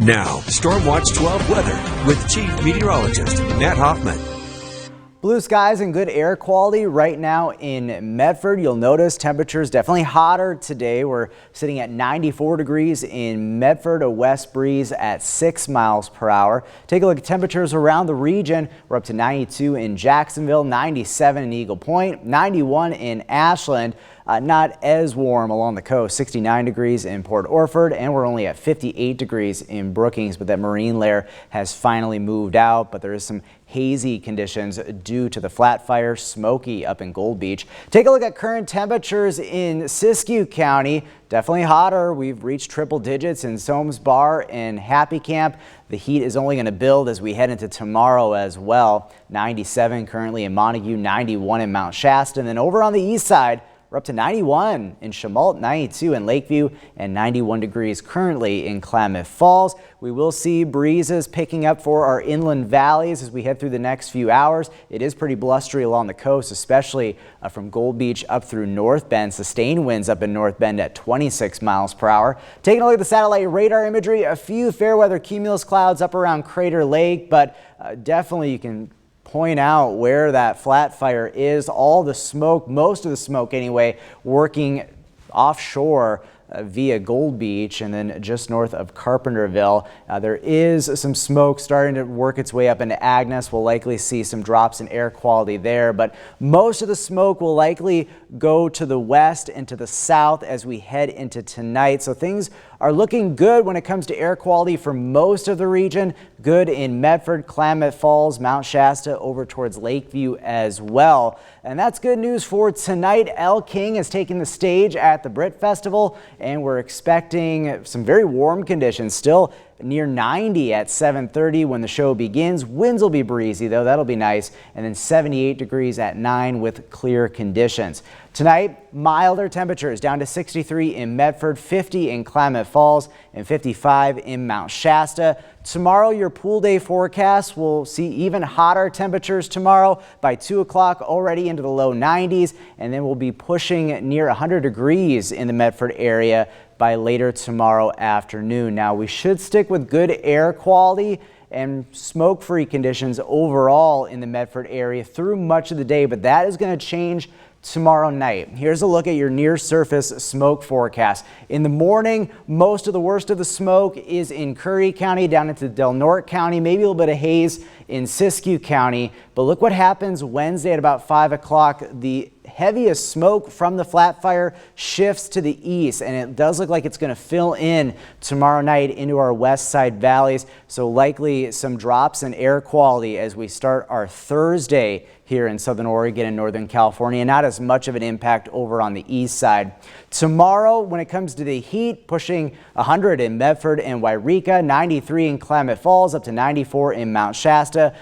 Now, Storm Watch 12 weather with Chief Meteorologist Matt Hoffman. Blue skies and good air quality right now in Medford. You'll notice temperatures definitely hotter today. We're sitting at 94 degrees in Medford, a west breeze at 6 miles per hour. Take a look at temperatures around the region. We're up to 92 in Jacksonville, 97 in Eagle Point, 91 in Ashland. Not as warm along the coast, 69 degrees in Port Orford, and we're only at 58 degrees in Brookings, but that marine layer has finally moved out, but there is some hazy conditions due to the flat fire, smoky up in Gold Beach. Take a look at current temperatures in Siskiyou County. Definitely hotter. We've reached triple digits in Soames Bar and Happy Camp. The heat is only going to build as we head into tomorrow as well. 97 currently in Montague, 91 in Mount Shasta, and then over on the east side, we're up to 91 in Chemult, 92 in Lakeview, and 91 degrees currently in Klamath Falls. We will see breezes picking up for our inland valleys as we head through the next few hours. It is pretty blustery along the coast, especially from Gold Beach up through North Bend. Sustained winds up in North Bend at 26 miles per hour. Taking a look at the satellite radar imagery, a few fair weather cumulus clouds up around Crater Lake, but definitely you can point out where that flat fire is. All the smoke, most of the smoke anyway, working offshore via Gold Beach and then just north of Carpenterville. There is some smoke starting to work its way up into Agnes. We'll likely see some drops in air quality there, but most of the smoke will likely go to the west and to the south as we head into tonight. So things are looking good when it comes to air quality for most of the region. Good in Medford, Klamath Falls, Mount Shasta, over towards Lakeview as well. And that's good news for tonight. Elle King is taking the stage at the Brit Festival, and we're expecting some very warm conditions, still near 90 at 7:30 when the show begins. Winds will be breezy though, that'll be nice, and then 78 degrees at 9 with clear conditions. Tonight, milder temperatures down to 63 in Medford, 50 in Klamath Falls, and 55 in Mount Shasta. Tomorrow, your pool day forecast will see even hotter temperatures tomorrow by 2 o'clock, already into the low 90s, and then we'll be pushing near 100 degrees in the Medford area by later tomorrow afternoon. Now, we should stick with good air quality and smoke-free conditions overall in the Medford area through much of the day, but that is going to change tomorrow night. Here's a look at your near-surface smoke forecast. In the morning, most of the worst of the smoke is in Curry County, down into Del Norte County, maybe a little bit of haze in Siskiyou County. But look what happens Wednesday at about 5 o'clock. The heaviest smoke from the flat fire shifts to the east, and it does look like it's going to fill in tomorrow night into our west side valleys. So likely some drops in air quality as we start our Thursday here in Southern Oregon and Northern California. Not as much of an impact over on the east side. Tomorrow, when it comes to the heat, pushing 100 in Medford and Wairika, 93 in Klamath Falls, up to 94 in Mount Shasta.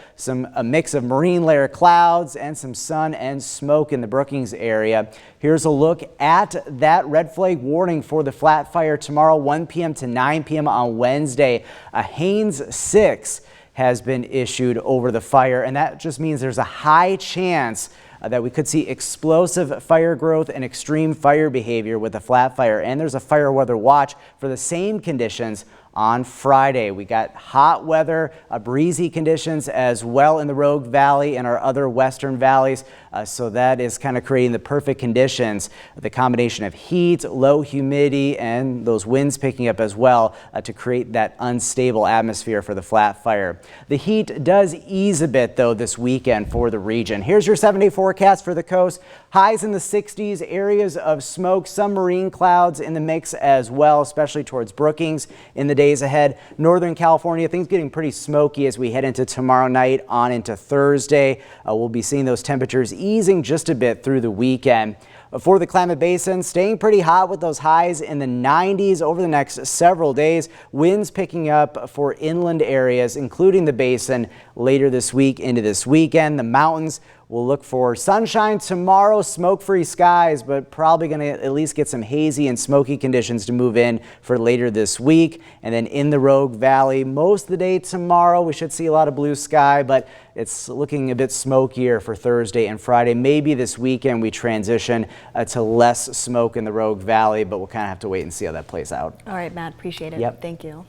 A mix of marine layer clouds and some sun and smoke in the Brookings area. Here's a look at that red flag warning for the flat fire tomorrow, 1 p.m. to 9 p.m. on Wednesday. A Haines 6 has been issued over the fire, and that just means there's a high chance that we could see explosive fire growth and extreme fire behavior with the flat fire. And there's a fire weather watch for the same conditions on Friday. We got hot weather, breezy conditions as well in the Rogue Valley and our other western valleys. So that is kind of creating the perfect conditions, the combination of heat, low humidity, and those winds picking up as well to create that unstable atmosphere for the flat fire. The heat does ease a bit though this weekend for the region. Here's your 7-day forecast for the coast. Highs in the 60s, areas of smoke, some marine clouds in the mix as well, especially towards Brookings in the days ahead. Northern California, things getting pretty smoky as we head into tomorrow night on into Thursday. We'll be seeing those temperatures easing just a bit through the weekend. For the Klamath Basin, staying pretty hot with those highs in the 90s over the next several days. Winds picking up for inland areas, including the basin, later this week into this weekend. The mountains will look for sunshine tomorrow, smoke-free skies, but probably going to at least get some hazy and smoky conditions to move in for later this week. And then in the Rogue Valley, most of the day tomorrow, we should see a lot of blue sky, but it's looking a bit smokier for Thursday and Friday. Maybe this weekend we transition to less smoke in the Rogue Valley, but we'll kind of have to wait and see how that plays out. All right, Matt, appreciate it. Yep. Thank you.